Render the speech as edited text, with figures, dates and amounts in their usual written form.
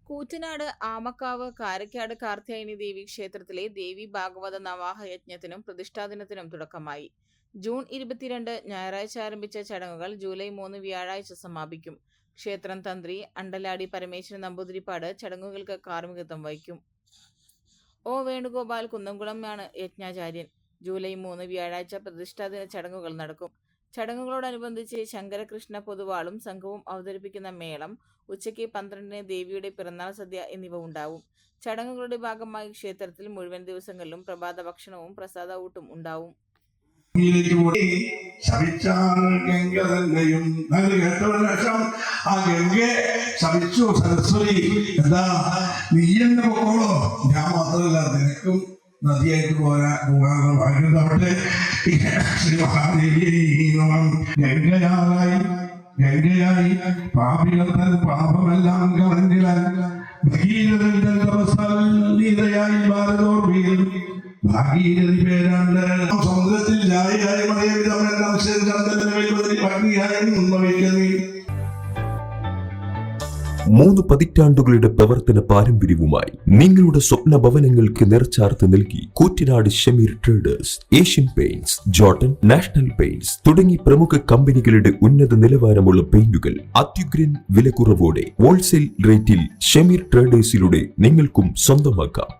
കൂറ്റനാട് ആമക്കാവ് കാരക്കാട് കാർത്യായനി ദേവി ക്ഷേത്രത്തിലെ ദേവി ഭാഗവത നവാഹ യജ്ഞത്തിനും പ്രതിഷ്ഠാദിനത്തിനും തുടക്കമായി. ജൂൺ 22 ഞായറാഴ്ച ആരംഭിച്ച ചടങ്ങുകൾ ജൂലൈ 3 വ്യാഴാഴ്ച സമാപിക്കും. ക്ഷേത്രം തന്ത്രി അണ്ടലാടി പരമേശ്വരൻ നമ്പൂതിരിപ്പാട് ചടങ്ങുകൾക്ക് കാർമ്മികത്വം വഹിക്കും. ഒ വേണുഗോപാൽ കുന്നംകുളമാണ് യജ്ഞാചാര്യൻ. ജൂലൈ 3 വ്യാഴാഴ്ച പ്രതിഷ്ഠാദിന ചടങ്ങുകൾ നടക്കും. ചടങ്ങുകളോടനുബന്ധിച്ച് ശങ്കരകൃഷ്ണ പൊതുവാളും സംഘവും അവതരിപ്പിക്കുന്ന മേളം, ഉച്ചയ്ക്ക് 12-ന് ദേവിയുടെ പിറന്നാൾ സദ്യ എന്നിവ ഉണ്ടാവും. ചടങ്ങുകളുടെ ഭാഗമായി ക്ഷേത്രത്തിൽ മുഴുവൻ ദിവസങ്ങളിലും പ്രഭാത ഭക്ഷണവും പ്രസാദ ഊട്ടും ഉണ്ടാവും. നദിയായിട്ട് പോരാട്ടെ. ഗംഗയായി പാപികൾ പാപമെല്ലാം കളഞ്ഞിലായി ഭാഗീരഥി പേരാണ്ട് സമുദ്രത്തിൽ ജായിയായി ഭംഗിയായി 3 പതിറ്റാണ്ടുകളുടെ പ്രവർത്തന പാരമ്പര്യവുമായി നിങ്ങളുടെ സ്വപ്ന ഭവനങ്ങൾക്ക് നിറച്ചാർത്ത് നൽകി Koottanad Shameer traders, Asian paints, Jordan, national paints തുടങ്ങി പ്രമുഖ കമ്പനികളുടെ ഉന്നത നിലവാരമുള്ള പെയിന്റുകൾ അത്യുഗ്രൻ വിലക്കുറവോടെ ഹോൾസെയിൽ റേറ്റിൽ ഷമീർ ട്രേഡേഴ്സിലൂടെ നിങ്ങൾക്കും സ്വന്തമാക്കാം.